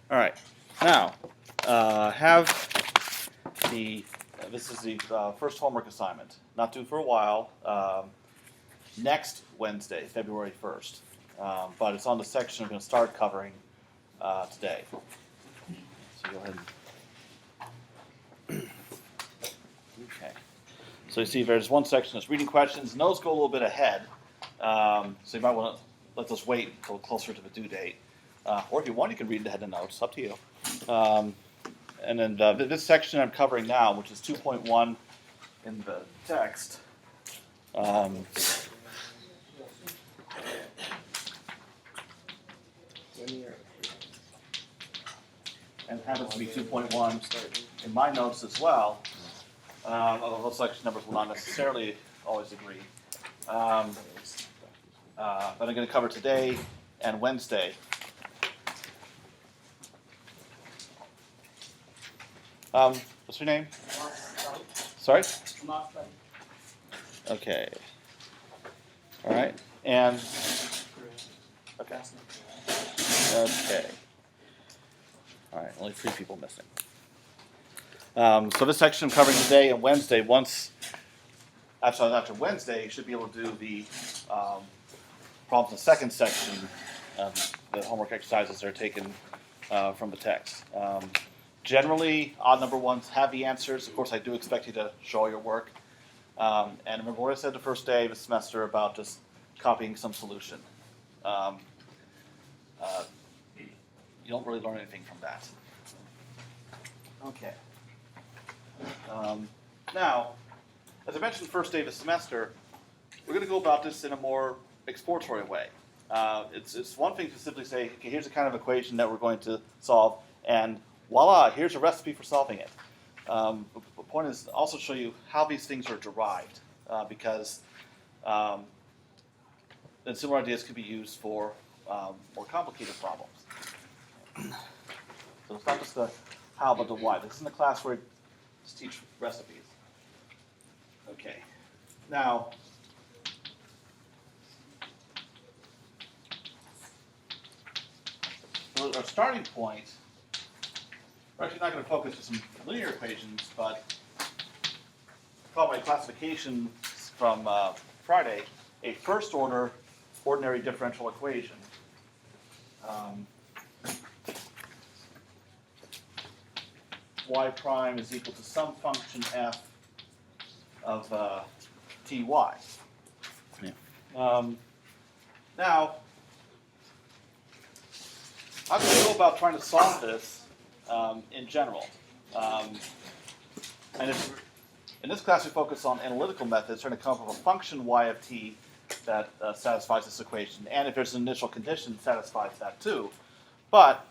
All right. Now, this is the first homework assignment. Not due for a while. Next Wednesday, February 1st. But it's on the section I'm going to start covering today. So go ahead. Okay. So you see there's one section that's reading questions, and those go a little bit ahead. So you might want to let those wait until closer to the due date. Or if you want, you can read ahead the notes. Up to you. And then this section I'm covering now, which is 2.1 in the text, and happens to be 2.1 in my notes as well, although those section numbers will not necessarily always agree. But I'm going to cover today and Wednesday. What's your name? Sorry? Okay. All right. And okay. Okay. All right. Only 3 people missing. So this section I'm covering today and Wednesday. After Wednesday, you should be able to do the problems in the second section. The homework exercises are taken from the text. Generally, odd number ones have the answers. Of course, I do expect you to show all your work. And remember what I said the first day of the semester about just copying some solution. You don't really learn anything from that. Okay. Now, as I mentioned the first day of the semester, we're going to go about this in a more exploratory way. It's one thing to simply say, okay, here's a kind of equation that we're going to solve, and voila, here's a recipe for solving it. The point is also to show you how these things are derived, because then similar ideas can be used for more complicated problems. So it's not just the how, but the why. This isn't a class where we just teach recipes. Okay. Now, our starting point, we're actually not going to focus on some linear equations, but call my classification from Friday a first order ordinary differential equation. Y prime is equal to some function f of ty. Yeah. Now, how do we go about trying to solve this in general? And in this class, we focus on analytical methods, trying to come up with a function y of t that satisfies this equation. And if there's an initial condition, satisfies that too. But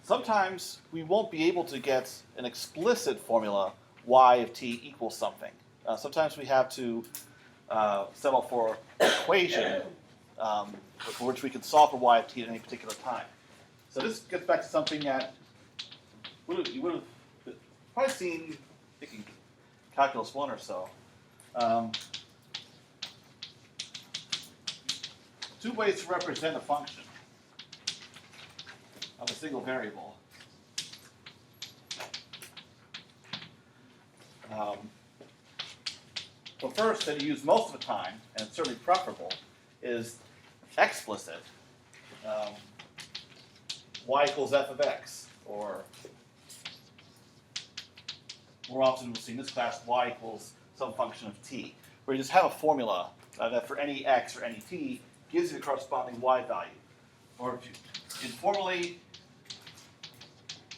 sometimes we won't be able to get an explicit formula y of t equals something. Sometimes we have to settle for an equation for which we can solve for y of t at any particular time. So this gets back to something that you would have probably seen, I think, in Calculus 1 or so. 2 ways to represent a function of a single variable. So first, that you use most of the time, and it's certainly preferable, is explicit. Y equals f of x, or more often we'll see in this class, y equals some function of t, where you just have a formula that for any x or any t gives you the corresponding y value. Or if you informally,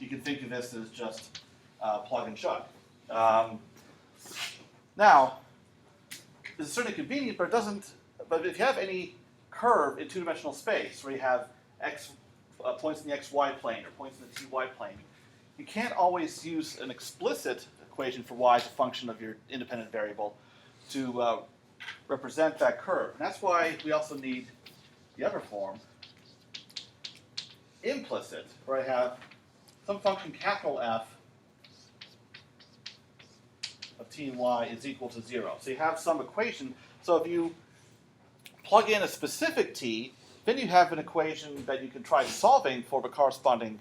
you can think of this as just plug and chug. Now, this is certainly convenient, but it doesn't. But if you have any curve in 2-dimensional space, where you have x points in the xy plane or points in the ty plane, you can't always use an explicit equation for y as a function of your independent variable to represent that curve. And that's why we also need the other form, implicit, where I have some function capital F of t and y is equal to 0. So you have some equation. So if you plug in a specific t, then you have an equation that you can try solving for the corresponding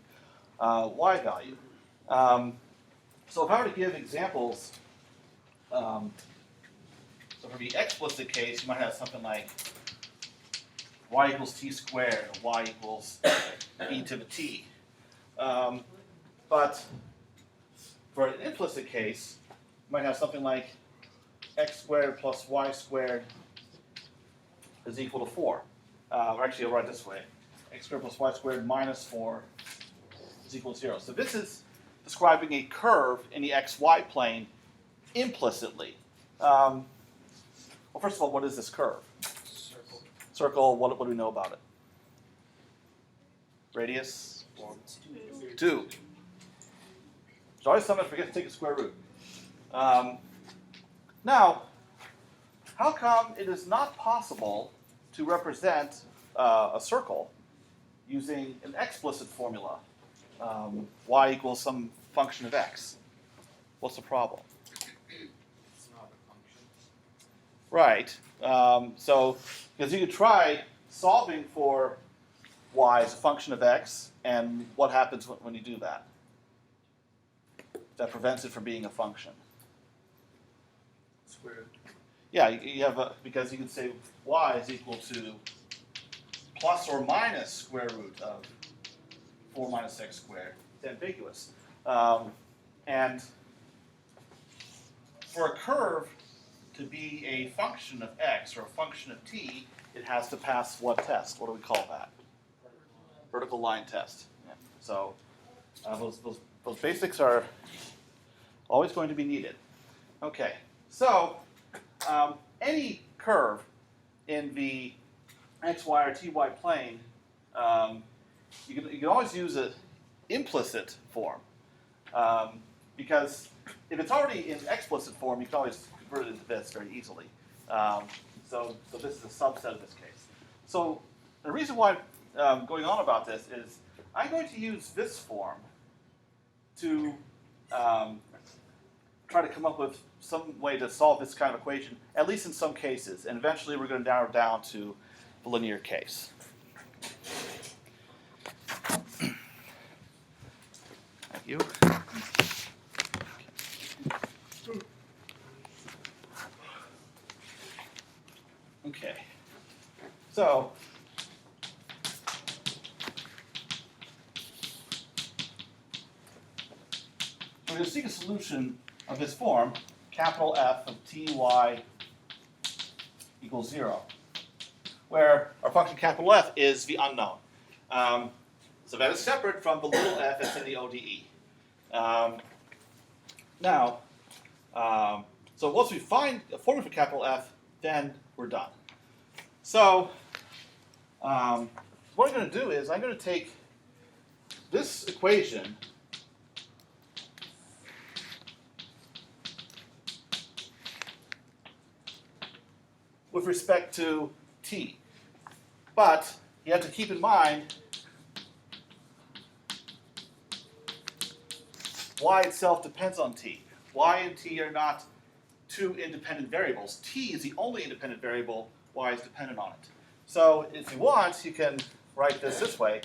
y value. So if I were to give examples, so for the explicit case, you might have something like y equals t squared, or y equals e to the t. But for an implicit case, you might have something like x squared plus y squared is equal to 4. Or actually, I'll write it this way. X squared plus y squared minus 4 is equal to 0. So this is describing a curve in the xy plane implicitly. Well, first of all, what is this curve? Circle, what do we know about it? Radius? 2. There's always someone forgets to take a square root. Now, how come it is not possible to represent a circle using an explicit formula? Y equals some function of x. What's the problem? It's not a function. Right. So, because you could try solving for y as a function of x, and what happens when you do that? That prevents it from being a function. Square root. Yeah, you have because you can say y is equal to plus or minus square root of 4 minus x squared. It's ambiguous. And for a curve to be a function of x or a function of t, it has to pass what test? What do we call that? Vertical line test. Yeah. So those basics are always going to be needed. Okay, so any curve in the x, y, or ty plane, you can always use an implicit form. Because if it's already in explicit form, you can always convert it into this very easily. So this is a subset of this case. So the reason why I'm going on about this is I'm going to use this form to try to come up with some way to solve this kind of equation, at least in some cases. And eventually we're going to narrow down to the linear case. Thank you. Okay. So we're going to seek a solution of this form, capital F of ty equals 0, where our function capital F is the unknown. So that is separate from the little f that's in the ODE. So once we find a formula for capital F, then we're done. So what I'm going to do is I'm going to take this equation with respect to t. But you have to keep in mind y itself depends on t. Y and t are not two independent variables. T is the only independent variable, y is dependent on it. So if you want, you can write this way.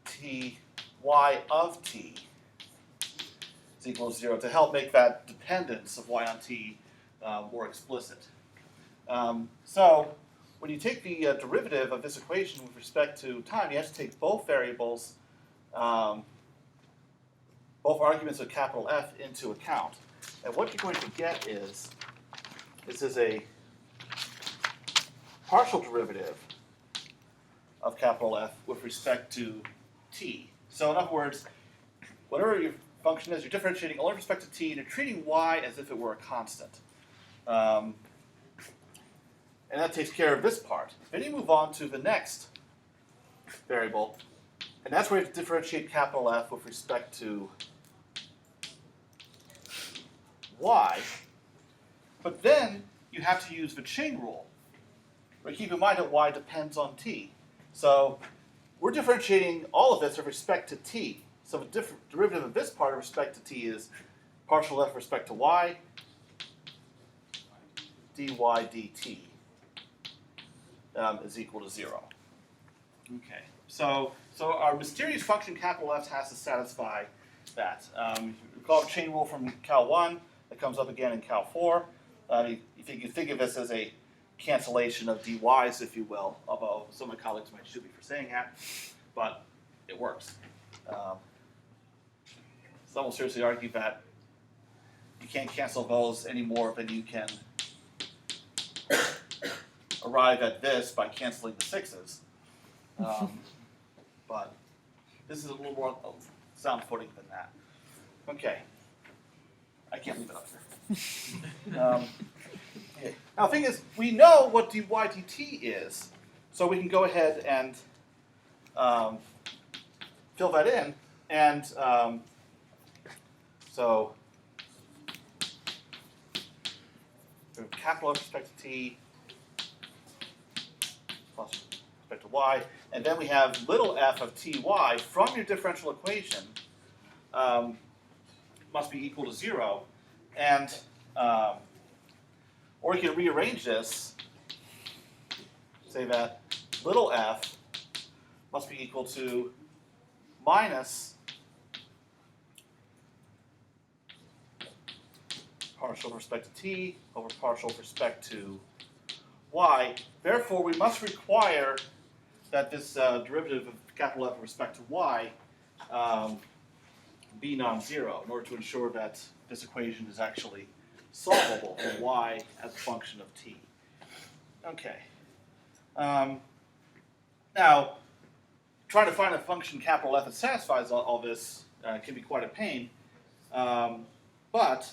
T y of t is equal to 0 to help make that dependence of y on t more explicit. So when you take the derivative of this equation with respect to time, you have to take both variables, both arguments of capital F into account. And what you're going to get is, this is a partial derivative of capital F with respect to t. So in other words, whatever your function is, you're differentiating only with respect to t, and you're treating y as if it were a constant. And that takes care of this part. Then you move on to the next variable, and that's where you have to differentiate capital F with respect to y. But then you have to use the chain rule. But keep in mind that y depends on t. So we're differentiating all of this with respect to t. So the derivative of this part with respect to t is partial f with respect to y, dy dt is equal to 0. Okay, so our mysterious function capital F has to satisfy that. Recall the chain rule from Cal 1 that comes up again in Cal 4. You think of this as a cancellation of dy's, if you will, although some of my colleagues might shoot me for saying that, but it works. Some will seriously argue that you can't cancel those any more than you can arrive at this by canceling the 6's. But this is a little more sound footing than that. Okay. I can't leave it up here. Okay. Now, the thing is, we know what dy dt is, so we can go ahead and fill that in. And so capital F with respect to t plus respect to y, and then we have little f of ty from your differential equation must be equal to 0, and or you can rearrange this, say that little f must be equal to minus partial with respect to t over partial with respect to y. Therefore, we must require that this derivative of capital F with respect to y be non-zero in order to ensure that this equation is actually solvable for y as a function of t. Okay. Now, trying to find a function capital F that satisfies all this can be quite a pain. But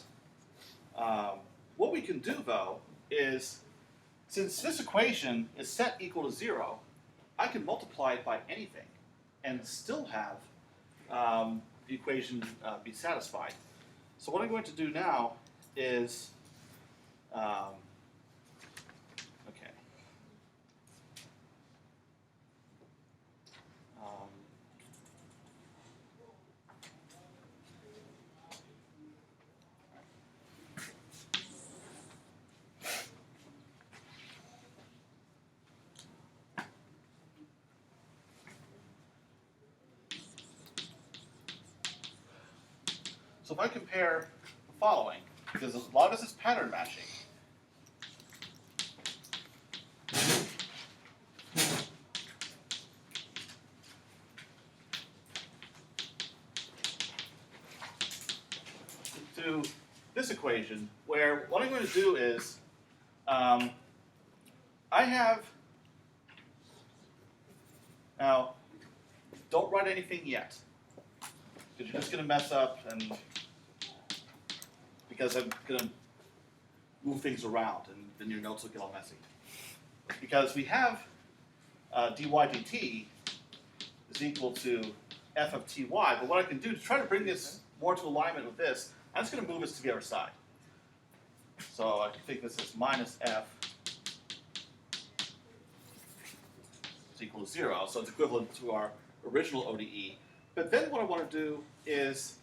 what we can do, though, is since this equation is set equal to 0, I can multiply it by anything and still have the equation be satisfied. So what I'm going to do now is, okay. So if I compare the following, because a lot of this is pattern matching. To this equation, where what I'm going to do is, I have, now, don't write anything yet, because you're just going to mess up, and because I'm going to move things around, and then your notes will get all messy. Because we have dy dt is equal to f of ty, but what I can do to try to bring this more to alignment with this, I'm just going to move this to the other side. So I can think this is minus f is equal to 0, so it's equivalent to our original ODE. But then what I want to do is,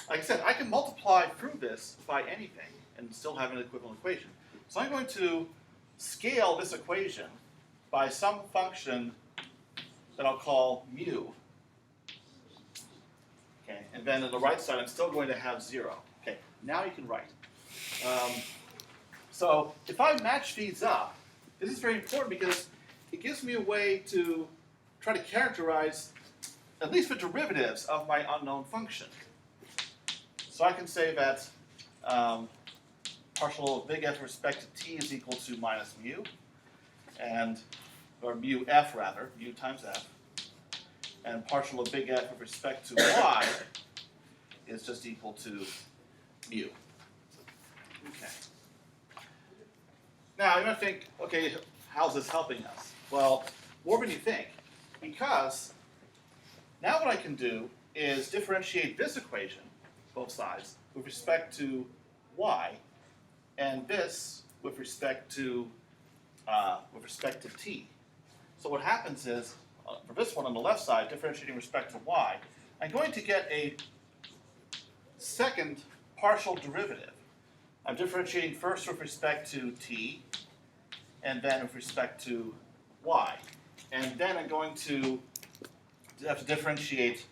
like I said, I can multiply through this by anything and still have an equivalent equation. So I'm going to scale this equation by some function that I'll call mu. Okay, and then on the right side, I'm still going to have 0. Okay, now you can write. So if I match these up, this is very important because it gives me a way to try to characterize at least the derivatives of my unknown function. So I can say that partial of big F with respect to t is equal to minus mu, or mu f rather, mu times f, and partial of big F with respect to y is just equal to mu. Okay. Now you're going to think, okay, how's this helping us? Well, more than you think, because now what I can do is differentiate this equation, both sides, with respect to y, and this with respect to t. So what happens is, for this one on the left side, differentiating with respect to y, I'm going to get a second partial derivative. I'm differentiating first with respect to t, and then with respect to y. and then I'm going to have to differentiate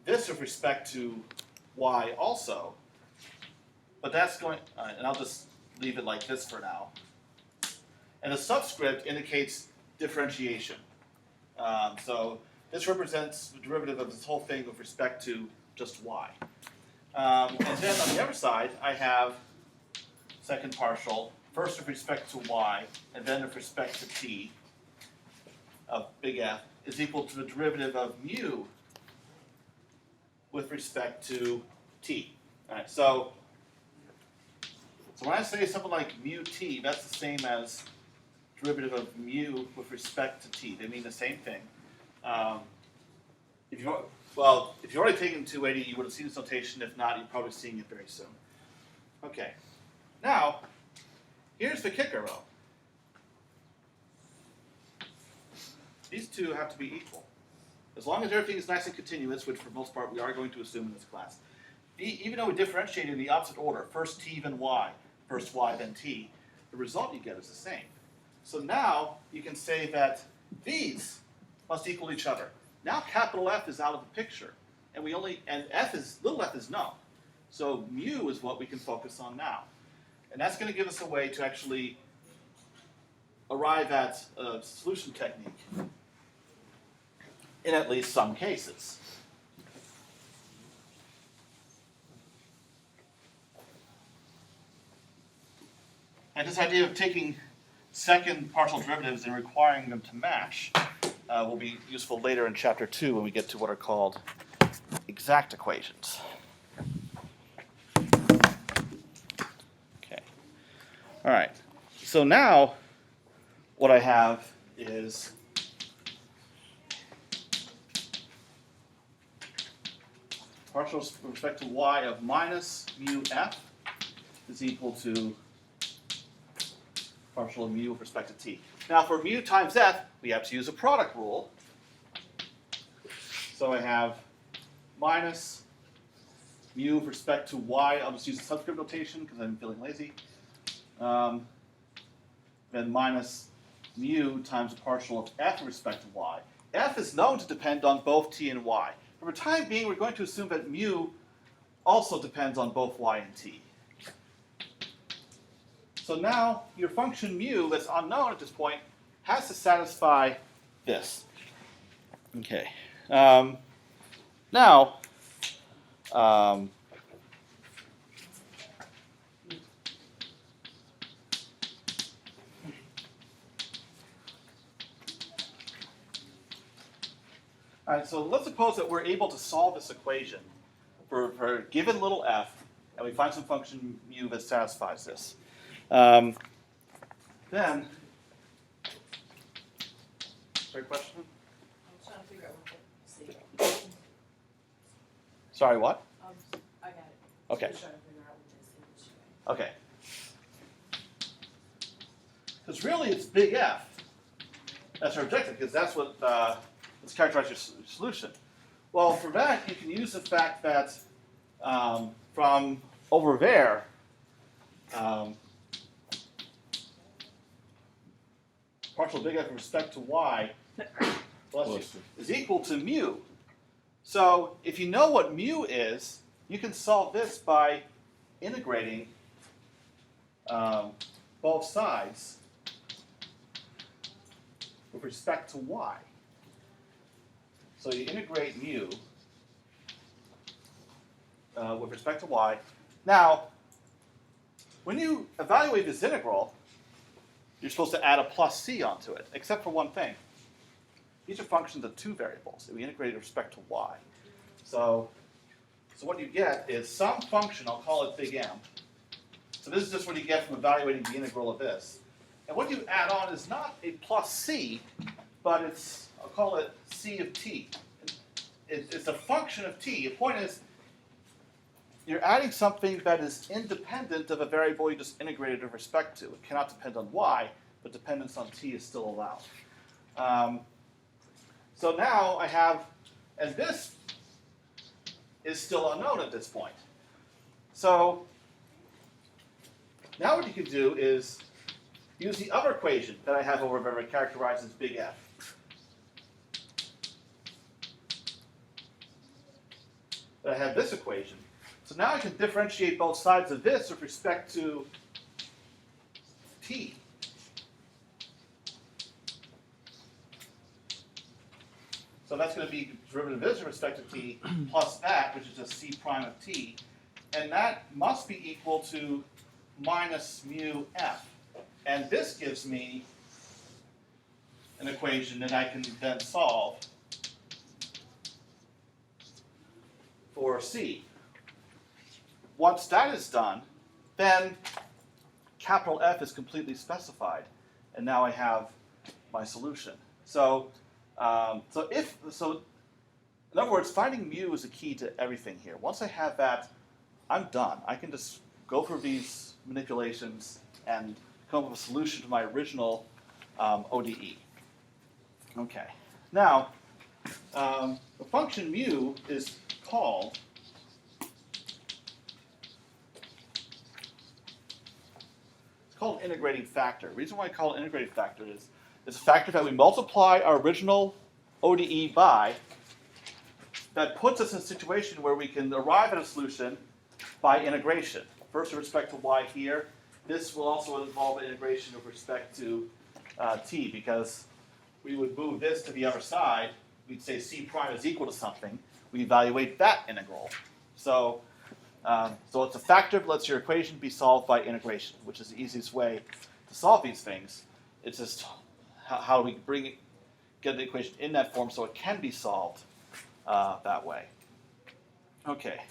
this with respect to y also. But that's going, and I'll just leave it like this for now. And the subscript indicates differentiation. So this represents the derivative of this whole thing with respect to just y. And then on the other side, I have second partial, first with respect to y, and then with respect to t of big F is equal to the derivative of mu with respect to t. All right, so when I say something like mu t, that's the same as derivative of mu with respect to t. They mean the same thing. If you're already taken 280, you would have seen this notation. If not, you're probably seeing it very soon. Okay. Now, here's the kicker, though. These two have to be equal. As long as everything is nice and continuous, which for the most part we are going to assume in this class, even though we differentiate in the opposite order, first t then y, first y then t, the result you get is the same. So now you can say that these must equal each other. Now capital F is out of the picture, and little f is known. So mu is what we can focus on now. And that's going to give us a way to actually arrive at a solution technique in at least some cases. And this idea of taking second partial derivatives and requiring them to match will be useful later in Chapter 2 when we get to what are called exact equations. Okay. All right. So now what I have is partial with respect to y of minus mu f is equal to partial of mu with respect to t. Now for mu times f, we have to use a product rule. So I have minus mu with respect to y. I'll just use the subscript notation because I'm feeling lazy. Then minus mu times the partial of f with respect to y. F is known to depend on both t and y. For the time being, we're going to assume that mu also depends on both y and t. So now your function mu that's unknown at this point has to satisfy this. Okay. Now, all right, so let's suppose that we're able to solve this equation for a given little f, and we find some function mu that satisfies this. Then, sorry, question? I'm trying to figure out what the see. Sorry, what? I got it. Okay. Just trying to figure out what this is. Okay. Because really it's big F. That's our objective, because that's what let's characterize your solution. Well, for that, you can use the fact that from over there, partial big F with respect to y is equal to mu. So if you know what mu is, you can solve this by integrating both sides with respect to y. So you integrate mu with respect to y. Now, when you evaluate this integral, you're supposed to add a plus c onto it, except for one thing. These are functions of two variables. We integrate with respect to y. So what you get is some function, I'll call it big M. So this is just what you get from evaluating the integral of this. And what you add on is not a plus c, but it's, I'll call it c of t. It's a function of t. The point is, you're adding something that is independent of a variable you just integrated with respect to. It cannot depend on y, but dependence on t is still allowed. So now I have, and this is still unknown at this point. So now what you can do is use the other equation that I have over there characterized as big F. I have this equation. So now I can differentiate both sides of this with respect to t. So that's going to be derivative of this with respect to t plus that, which is just c prime of t. And that must be equal to minus mu f. And this gives me an equation that I can then solve for c. Once that is done, then capital F is completely specified, and now I have my solution. So, in other words, finding mu is the key to everything here. Once I have that, I'm done. I can just go through these manipulations and come up with a solution to my original ODE. Okay. Now, the function mu is called integrating factor. The reason why I call it integrating factor is it's a factor that we multiply our original ODE by that puts us in a situation where we can arrive at a solution by integration. First with respect to y here. This will also involve an integration with respect to t, because we would move this to the other side. We'd say c prime is equal to something. We evaluate that integral. So it's a factor that lets your equation be solved by integration, which is the easiest way to solve these things. It's just how do we get the equation in that form so it can be solved that way. Okay,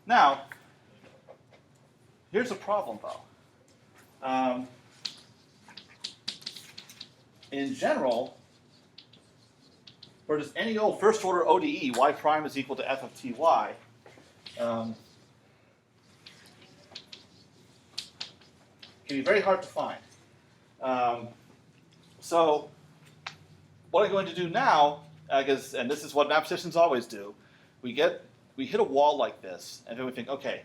now here's a problem though. In general, for just any old first order ODE, y prime is equal to f of ty. Can be very hard to find. So what I'm going to do now, and this is what mathematicians always do, we hit a wall like this, and then we think, okay,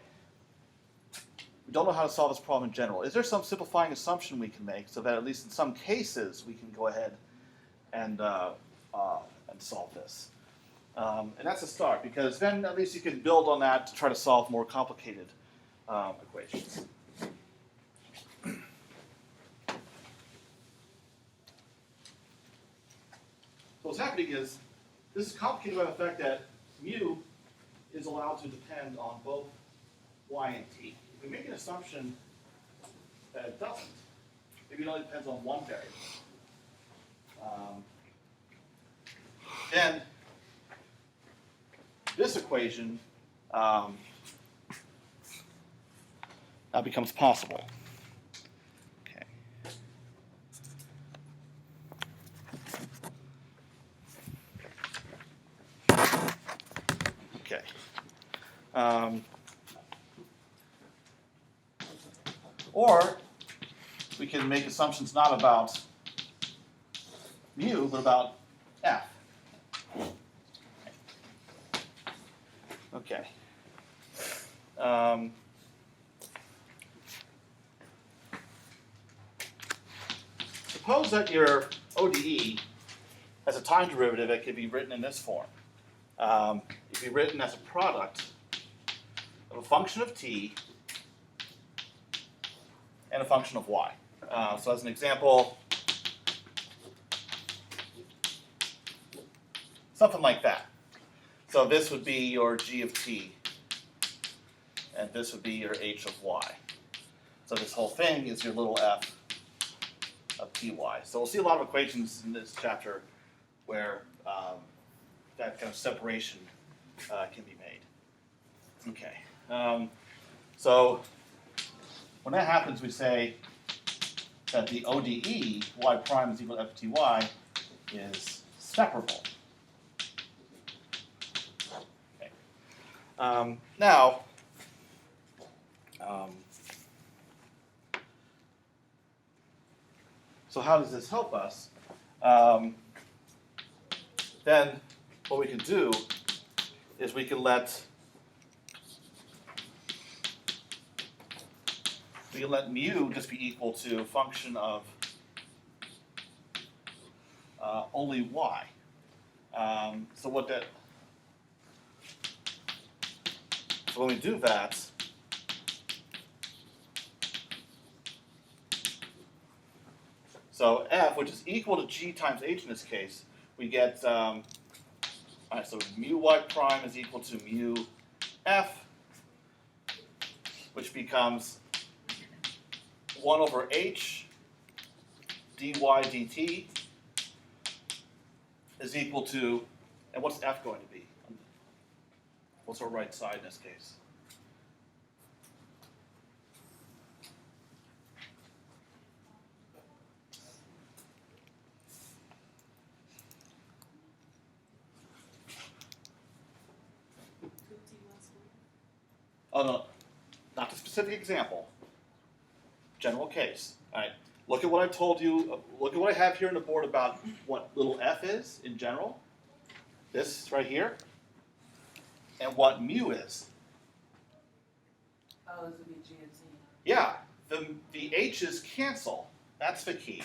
we don't know how to solve this problem in general. Is there some simplifying assumption we can make so that at least in some cases we can go ahead and solve this? And that's a start, because then at least you can build on that to try to solve more complicated equations. So what's happening is, this is complicated by the fact that mu is allowed to depend on both y and t. If we make an assumption that it doesn't, maybe it only depends on one variable, then this equation now becomes possible. Okay. Or we can make assumptions not about mu, but about f. Okay. Suppose that your ODE has a time derivative that could be written in this form. It could be written as a product of a function of t and a function of y. So as an example, something like that. So this would be your g of t, and this would be your h of y. So this whole thing is your little f of ty. So we'll see a lot of equations in this chapter where that kind of separation can be made. Okay. So when that happens, we say that the ODE, y prime is equal to f of ty, is separable. Okay. Now, so how does this help us? Then what we can do is we can let mu just be equal to a function of only y. So when we do that, so f, which is equal to g times h in this case, we get, all right, so mu y prime is equal to mu f, which becomes 1 over h dy dt is equal to, and what's f going to be? What's our right side in this case? Oh no, not the specific example. General case. All right. Look at what I told you. Look at what I have here on the board about what little f is in general. This right here, and what mu is. Oh, this would be G and Z. Yeah, the h's cancel. That's the key.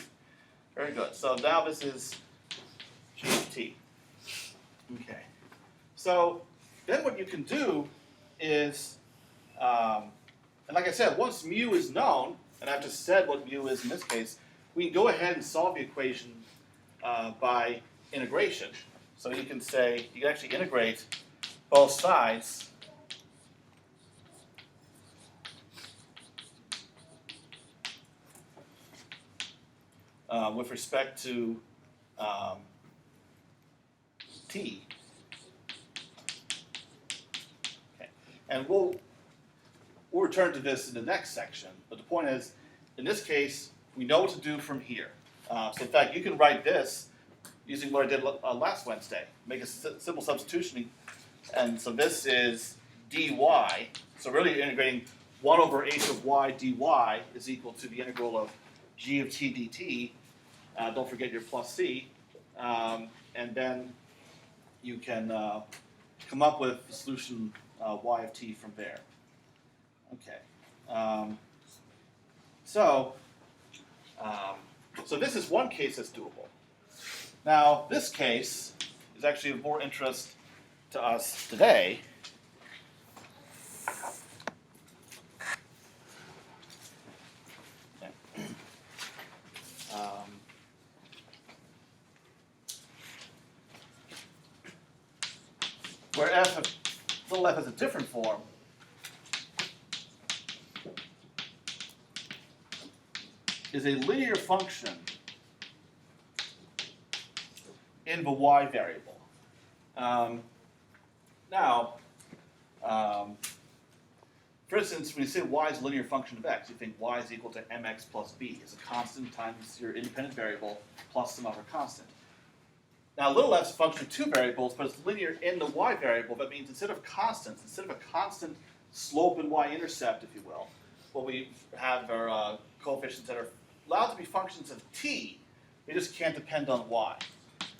Very good. So now this is g of t. Okay. So then what you can do is, and like I said, once mu is known, and I've just said what mu is in this case, we can go ahead and solve the equation by integration. So you can say, you can actually integrate both sides with respect to t. Okay. And we'll return to this in the next section, but the point is, in this case, we know what to do from here. So in fact, you can write this using what I did last Wednesday. Make a simple substitution, and so this is dy. So really you're integrating 1 over h of y dy is equal to the integral of g of t dt. Don't forget your plus c. And then you can come up with the solution y of t from there. Okay. So this is one case that's doable. Now, this case is actually of more interest to us today. Okay. Where little f has a different form. Is a linear function in the y variable. Now, for instance, when you say y is a linear function of x, you think y is equal to mx plus b. It's a constant times your independent variable plus some other constant. Now, little f is a function of two variables, but it's linear in the y variable. That means instead of constants, instead of a constant slope and y-intercept, if you will, what we have are coefficients that are allowed to be functions of t. They just can't depend on y.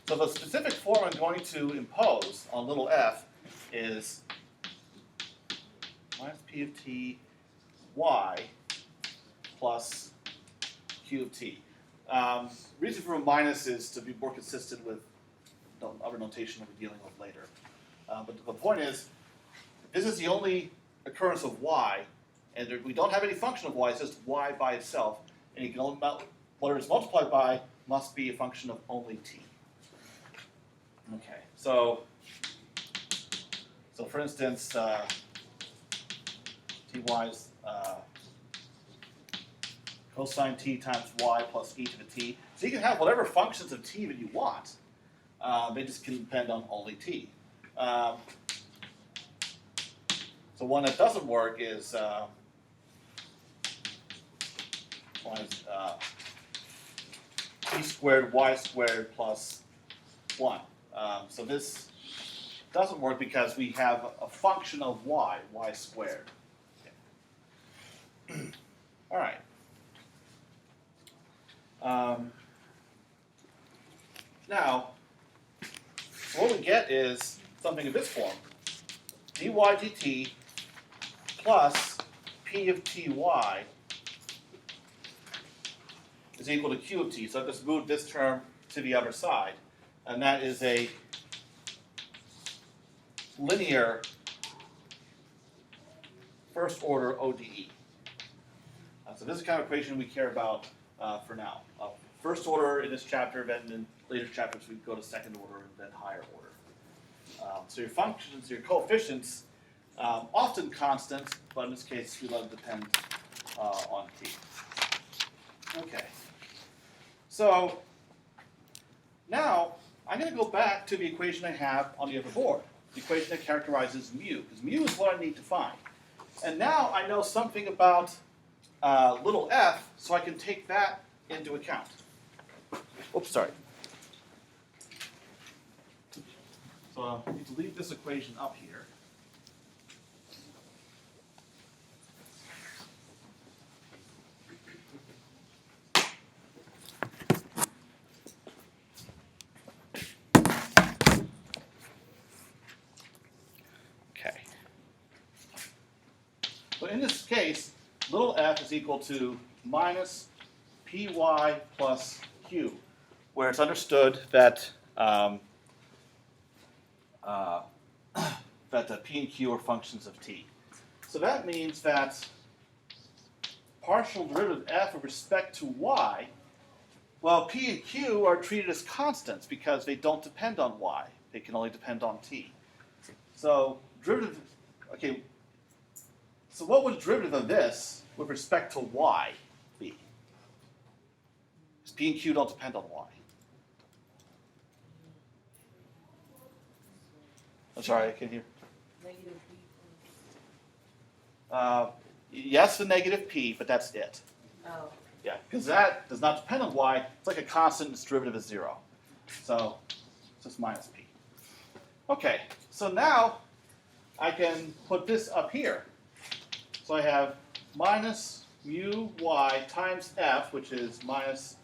So the specific form I'm going to impose on little f is minus p of t y plus q of t. Reason for a minus is to be more consistent with the other notation we'll be dealing with later. But the point is, this is the only occurrence of y, and we don't have any function of y, it's just y by itself. And you can only, whatever it's multiplied by must be a function of only t. Okay, so for instance, ty is cosine t times y plus e to the t. So you can have whatever functions of t that you want. They just can depend on only t. So one that doesn't work is t squared y squared plus 1. So this doesn't work because we have a function of y squared. Okay. All right. Now, what we get is something of this form. dy dt plus p of ty is equal to q of t. So I've just moved this term to the other side, and that is a linear first order ODE. So this is the kind of equation we care about for now. First order in this chapter, then in later chapters we go to second order and then higher order. So your functions, your coefficients, often constant, but in this case we let them depend on t. Okay. So now I'm going to go back to the equation I have on the other board, the equation that characterizes mu, because mu is what I need to find. And now I know something about little f, so I can take that into account. Oops, sorry. So I need to leave this equation up here. Okay. So in this case, little f is equal to minus py plus q, where it's understood that that the p and q are functions of t. So that means that partial derivative of f with respect to y, well, p and q are treated as constants because they don't depend on y. They can only depend on t. So derivative, okay, so what would derivative of this with respect to y be? Because p and q don't depend on y. I'm sorry, I can't hear. Negative b Yes, the negative p, but that's it. plus. Oh. Yeah, because that does not depend on y. It's like a constant, its derivative is 0. So it's just minus p. Okay, so now I can put this up here. So I have minus mu y times f, which is minus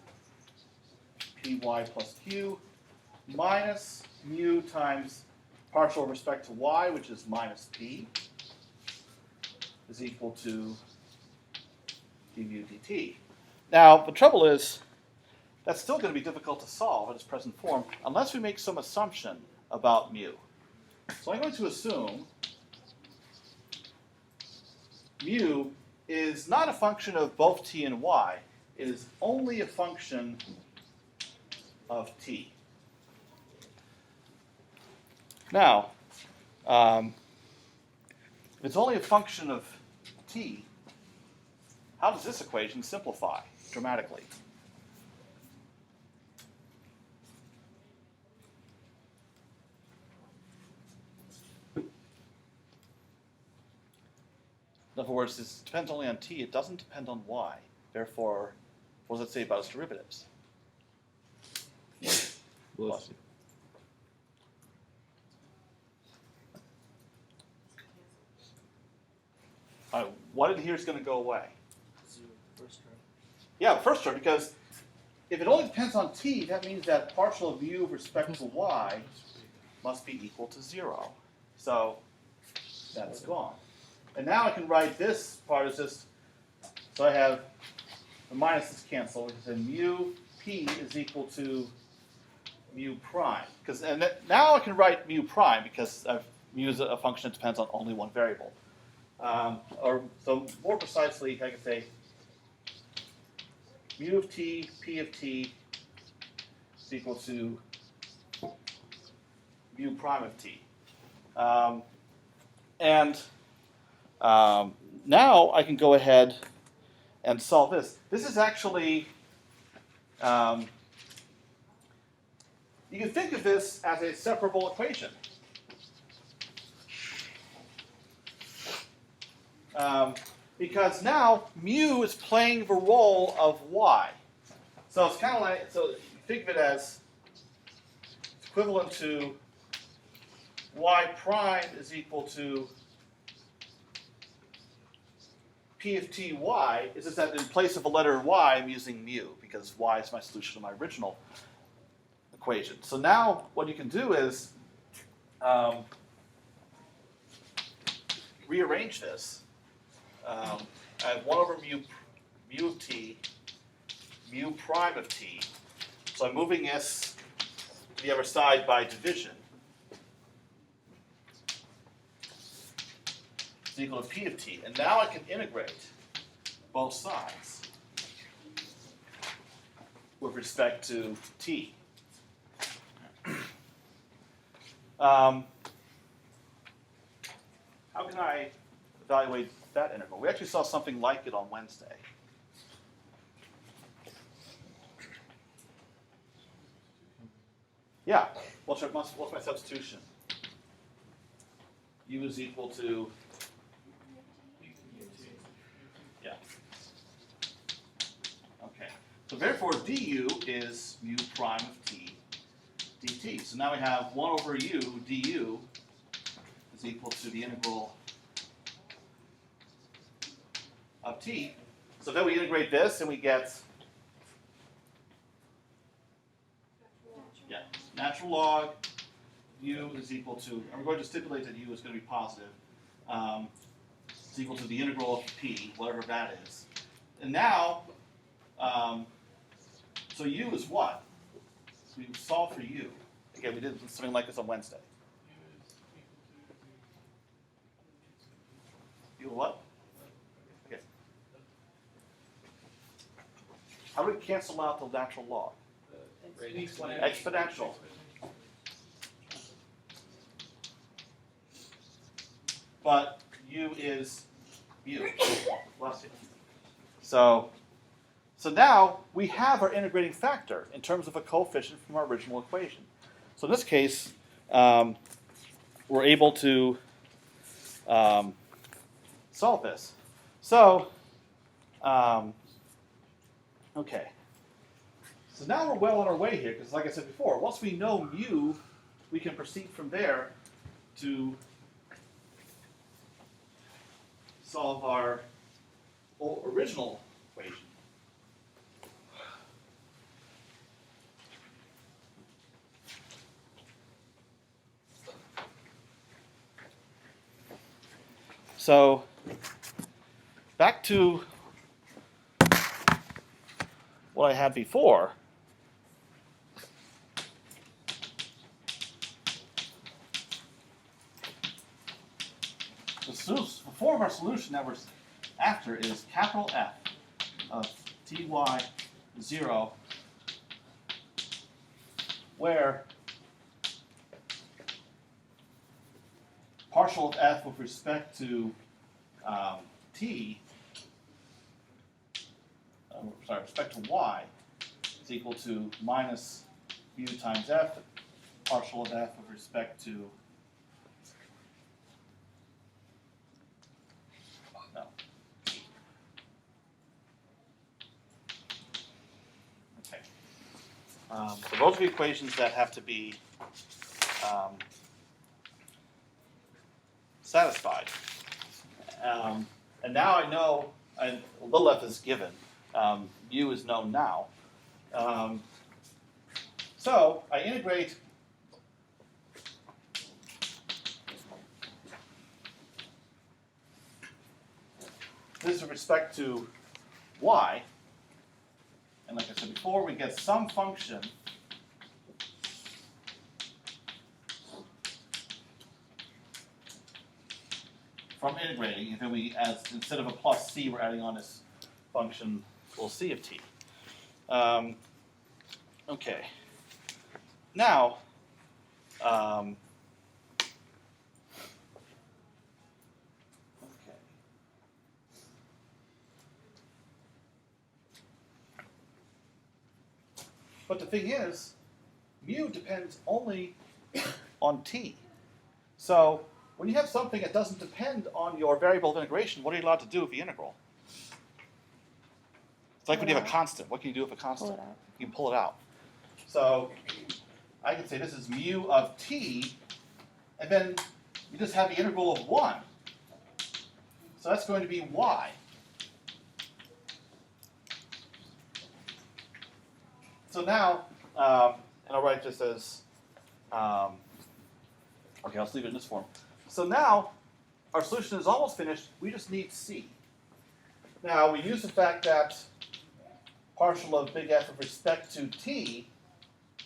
py plus q, minus mu times partial with respect to y, which is minus p, is equal to d mu dt. Now, the trouble is, that's still going to be difficult to solve in its present form unless we make some assumption about mu. So I'm going to assume mu is not a function of both t and y. It is only a function of t. Now, if it's only a function of t, how does this equation simplify dramatically? In other words, this depends only on t, it doesn't depend on y. Therefore, what does it say about its derivatives? Plus. What in here is going to go away? Zero, first term. Yeah, the first term, because if it only depends on t, that means that partial of mu with respect to y must be equal to 0. So that's gone. And now I can write this part as just, so I have the minuses cancel, which is a mu p is equal to mu prime. Now I can write mu prime because mu is a function that depends on only one variable. So more precisely, I can say mu of t, p of t is equal to mu prime of t. Now I can go ahead and solve this. This is actually, you can think of this as a separable equation. Because now mu is playing the role of y. So it's kind of like, so you think of it as equivalent to y prime is equal to p of t y. It's just that in place of a letter y, I'm using mu because y is my solution to my original equation. So now what you can do is rearrange this. I have 1 over mu of t, mu prime of t. So I'm moving s to the other side by division. Is equal to p of t. And now I can integrate both sides with respect to t. How can I evaluate that integral? We actually saw something like it on Wednesday. Yeah, what's my substitution? U is equal to, yeah. Okay, so therefore du is mu prime of t dt. So now we have 1 over u du is equal to the integral of t. So then we integrate this and we get, yeah, natural log u is equal to, and we're going to stipulate that u is going to be positive. It's equal to the integral of p, whatever that is. And now, so u is what? So we solve for u. Again, we did something like this on Wednesday. U what? Okay. How do we cancel out the natural log? Exponential. But u is u. Bless you. So now we have our integrating factor in terms of a coefficient from our original equation. So in this case, we're able to solve this. So, okay. So now we're well on our way here, because like I said before, once we know mu, we can proceed from there to solve our original equation. So, back to what I had before. The form of our solution that we're after is capital F of ty0, where partial of f with respect to t, respect to y, is equal to minus mu times f, partial of f with respect to, no. Okay. So those are the equations that have to be satisfied. And now I know, and little f is given, mu is known now. So I integrate this with respect to y, and like I said before, we get some function from integrating, and then we, as instead of a plus c, we're adding on this function, little c of t. Okay. Now, okay. But the thing is, mu depends only on t. So when you have something that doesn't depend on your variable of integration, what are you allowed to do with the integral? It's like when you have a constant. What can you do with a constant? Pull it out. You can pull it out. So I can say this is mu of t, and then you just have the integral of 1. So that's going to be y. So now, and I'll write this as, okay, I'll just leave it in this form. So now, our solution is almost finished. We just need c. Now, we use the fact that partial of big F with respect to t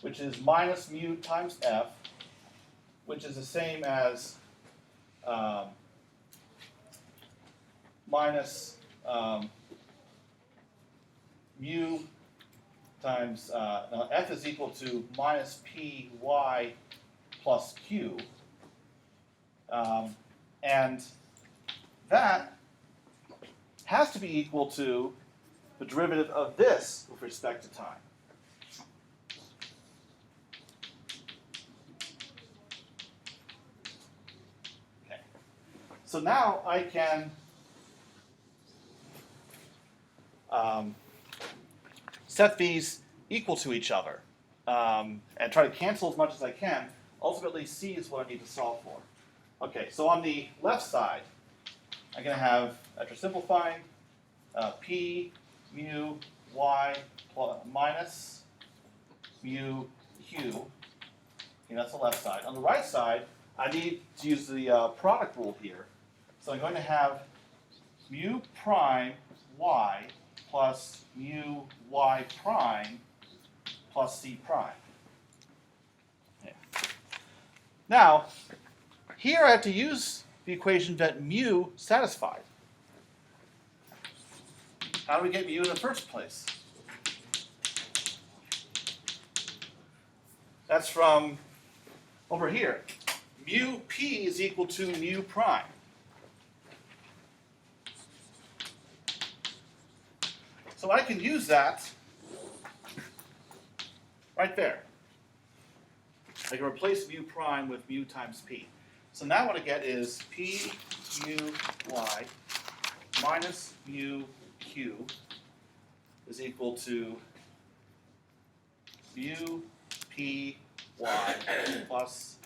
which is minus mu times f, which is the same as minus mu times, now f is equal to minus py plus q, and that has to be equal to the derivative of this with respect to time. Okay. So now I can set these equal to each other and try to cancel as much as I can. Ultimately, C is what I need to solve for. Okay, so on the left side, I'm going to have, after simplifying, P mu y plus minus mu q. Okay, that's the left side. On the right side, I need to use the product rule here. So I'm going to have mu prime y plus mu y prime plus c prime. Okay. Now, here I have to use the equation that mu satisfied. How do we get mu in the first place? That's from over here. Mu p is equal to mu prime. So I can use that right there. I can replace mu prime with mu times p. So now what I get is p mu y minus mu q is equal to mu p y plus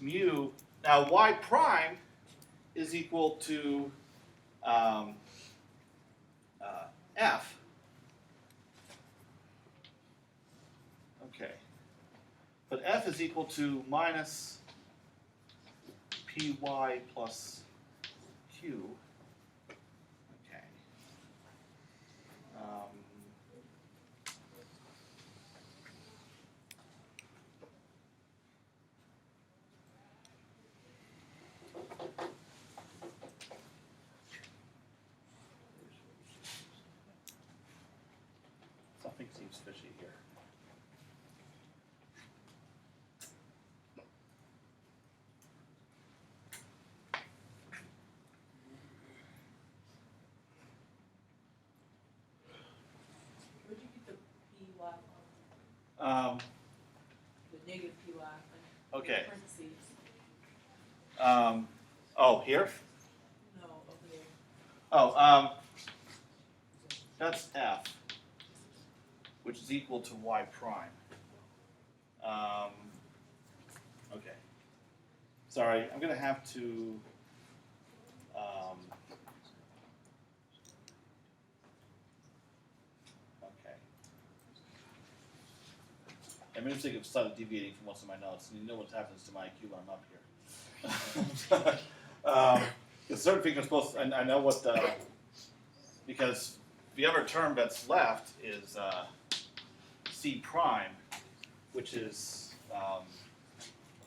mu. Now y prime is equal to f. Okay. But f is equal to minus py plus q. Okay. Something seems fishy here. Where'd you get the PY from? The negative PY thing? Okay. Parentheses. Oh, here? No, over there. Oh, that's f, which is equal to y prime. Okay. Sorry, I'm going to have to. Okay. I'm interested if started deviating from what's in my notes, and you know what happens to my IQ when I'm up here. Because certain things are supposed to, and I know what the, because the other term that's left is C prime, which is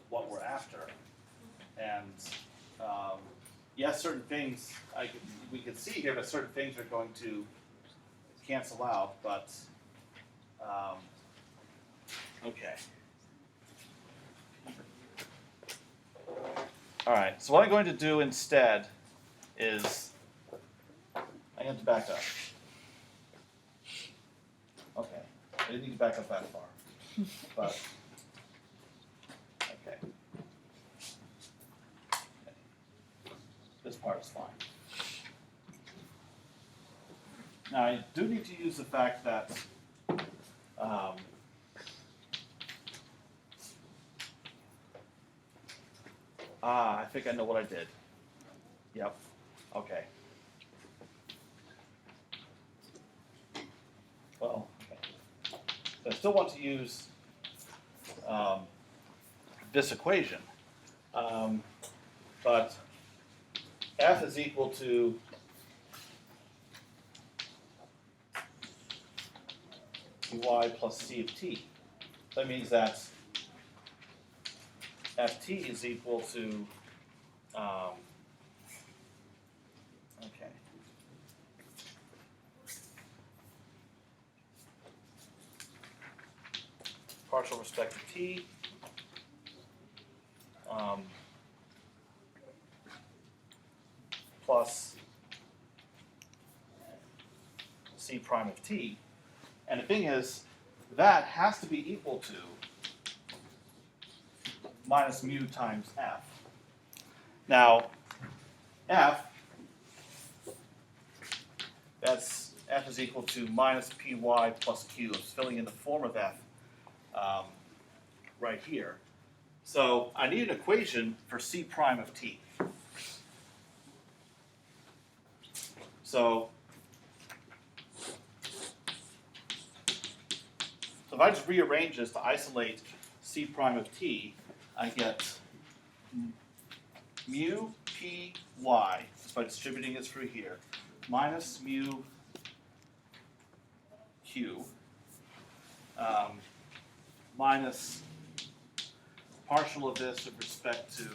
what we're after. And yes, certain things, we can see here that certain things are going to cancel out, but okay. All right, so what I'm going to do instead is, I have to back up. Okay, I didn't need to back up that far, but, okay. This part is fine. Now I do need to use the fact that I think I know what I did. Yep. Okay. Well, okay. So I still want to use this equation, but f is equal to y plus c of t. that means that ft is equal to, okay. Partial respect to t, plus c prime of t. And the thing is, that has to be equal to minus mu times f. Now, f is equal to minus py plus q. It's filling in the form of f right here. So I need an equation for c prime of t. So if I just rearrange this to isolate c prime of t, I get mu py, just by distributing it through here, minus mu q, minus partial of this with respect to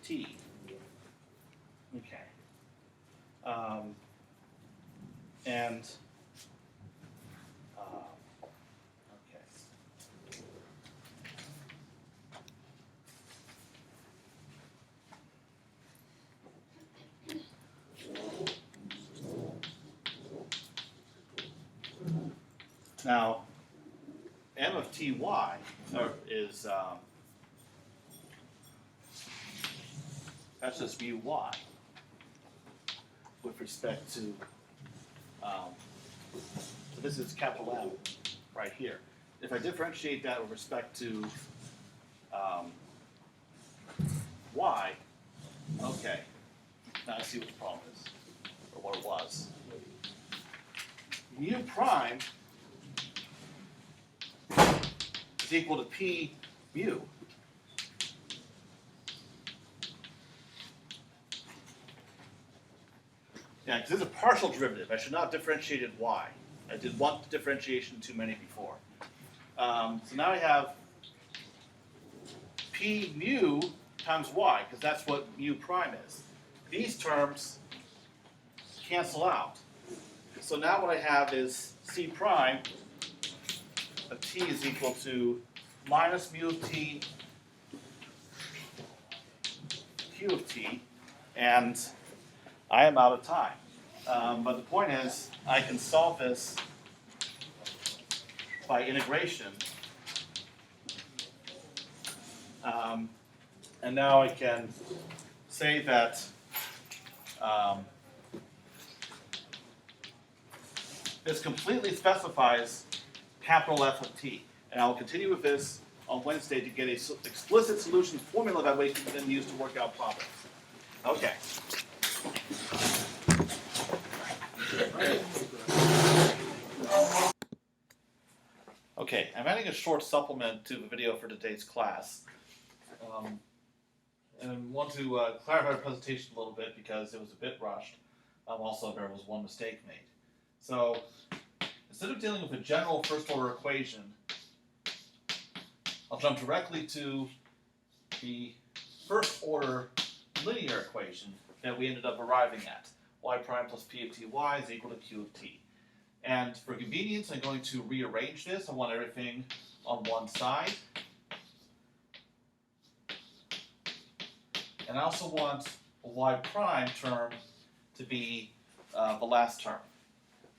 t. Okay. And okay. Now, m of ty is that's just mu y with respect to so this is capital M right here. If I differentiate that with respect to y, okay, now I see what the problem is, or what it was. Mu prime is equal to p mu. Yeah, because this is a partial derivative. I should not have differentiated y. I did one differentiation too many before. So now I have p mu times y, because that's what mu prime is. These terms cancel out. So now what I have is c prime of t is equal to minus mu of t q of t, and I am out of time. But the point is, I can solve this by integration. And now I can say that this completely specifies capital F of t. And I will continue with this on Wednesday to get an explicit solution formula that we can then use to work out problems. Okay. Okay, I'm adding a short supplement to the video for today's class. And I want to clarify the presentation a little bit because it was a bit rushed. Also, there was one mistake made. So, instead of dealing with a general first-order equation, I'll jump directly to the first-order linear equation that we ended up arriving at. Y prime plus p of ty is equal to q of t. And for convenience, I'm going to rearrange this. I want everything on one side. And I also want a y prime term to be the last term.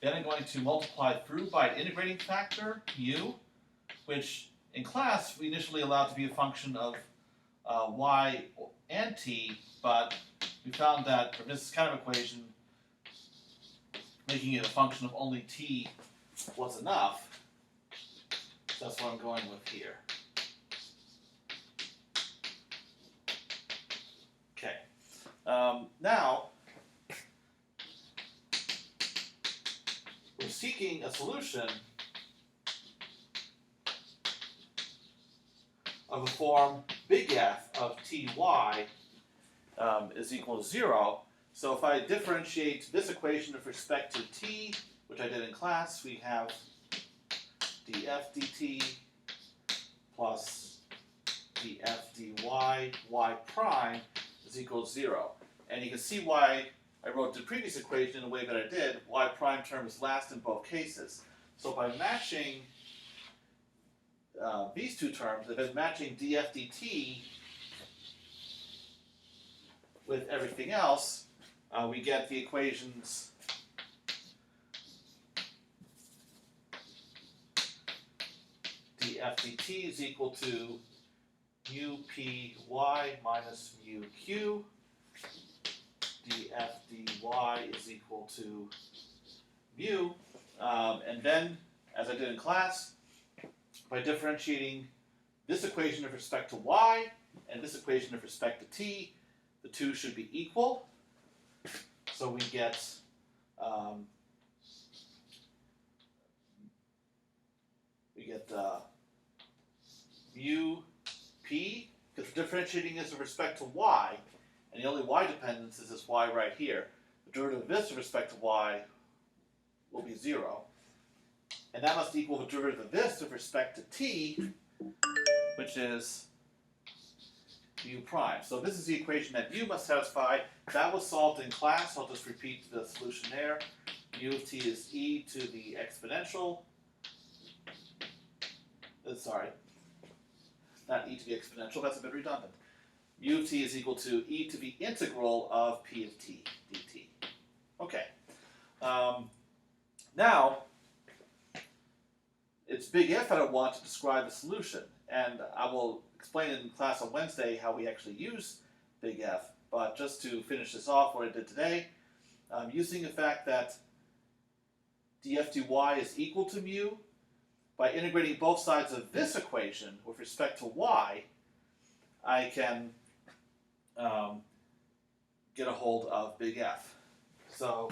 Then I'm going to multiply through by an integrating factor, mu, which in class we initially allowed to be a function of y and t, but we found that for this kind of equation, making it a function of only t was enough. So that's what I'm going with here. Okay. Now, we're seeking a solution of a form big F of ty is equal to 0. So if I differentiate this equation with respect to t, which I did in class, we have df dt plus df dy y prime is equal to 0. And you can see why I wrote the previous equation in the way that I did. Y prime term is last in both cases. So by matching these two terms, if it's matching df dt with everything else, we get the equations df dt is equal to mu p y minus mu q. df dy is equal to mu. And then, as I did in class, by differentiating this equation with respect to y and this equation with respect to t, the two should be equal. So we get mu p, because we're differentiating this with respect to y, and the only y dependence is this y right here. The derivative of this with respect to y will be 0. And that must equal the derivative of this with respect to t, which is mu prime. So this is the equation that mu must satisfy. That was solved in class. I'll just repeat the solution there. Mu of t is e to the exponential. Sorry, not e to the exponential. That's a bit redundant. Mu of t is equal to e to the integral of p of t dt. Okay. Now, it's big F that I want to describe the solution, and I will explain in class on Wednesday how we actually use big F. But just to finish this off, what I did today, using the fact that df dy is equal to mu, by integrating both sides of this equation with respect to y, I can get a hold of big F. So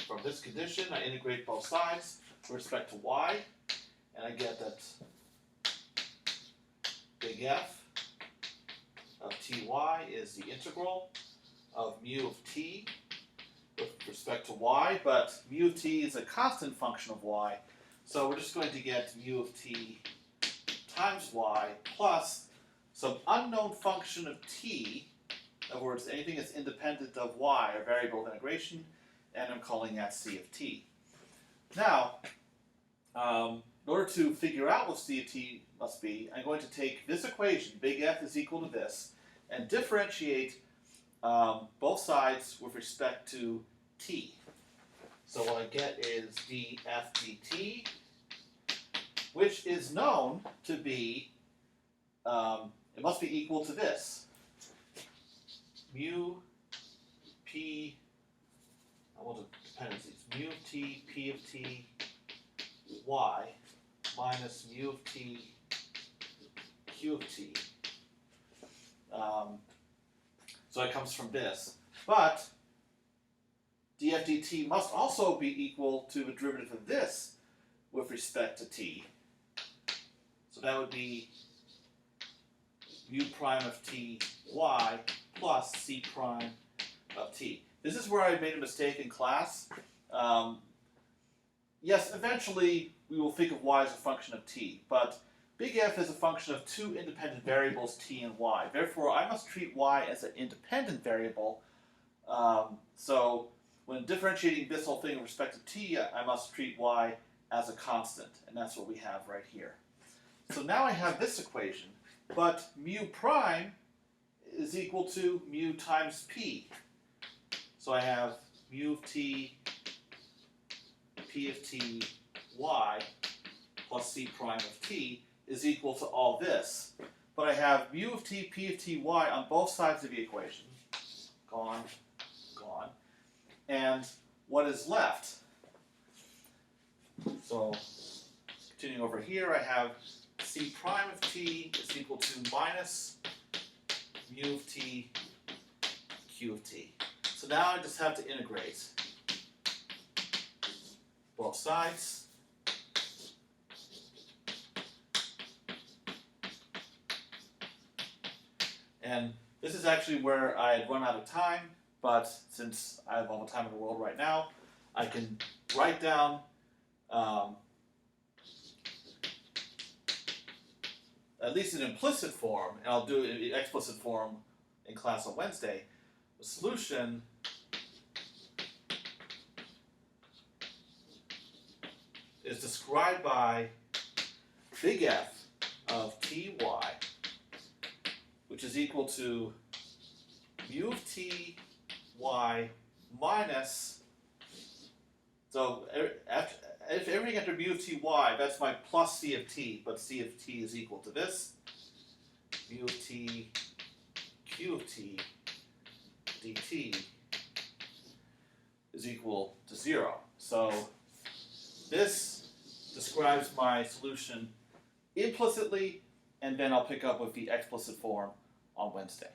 from this condition, I integrate both sides with respect to y, and I get that big F of ty is the integral of mu of t with respect to y, but mu of t is a constant function of y, so we're just going to get mu of t times y plus some unknown function of t. In other words, anything that's independent of y, or variable of integration, and I'm calling that c of t. Now, in order to figure out what c of t must be, I'm going to take this equation, big F is equal to this, and differentiate both sides with respect to t. So what I get is df dt, which is known to be, it must be equal to this. Mu p, I want the dependencies, mu of t, p of t, y, minus mu of t, q of t. So it comes from this. But df dt must also be equal to the derivative of this with respect to t. So that would be mu prime of t y plus c prime of t. This is where I made a mistake in class. Yes, eventually we will think of y as a function of t, but big F is a function of two independent variables, t and y. Therefore, I must treat y as an independent variable. So when differentiating this whole thing with respect to t, I must treat y as a constant, and that's what we have right here. So now I have this equation, but mu prime is equal to mu times p. So I have mu of t, p of t, y, plus c prime of t is equal to all this. But I have mu of t, p of t, y on both sides of the equation. Gone, gone. And what is left? So continuing over here, I have c prime of t is equal to minus mu of t, q of t. So now I just have to integrate both sides. And this is actually where I had run out of time, but since I have all the time in the world right now, I can write down at least an implicit form, and I'll do an explicit form in class on Wednesday. The solution is described by big F of Ty, which is equal to mu of Ty minus, so if everything after mu of Ty, that's my plus C of T, but C of T is equal to this, mu of T, Q of T, dt is equal to 0. So this describes my solution implicitly, and then I'll pick up with the explicit form on Wednesday.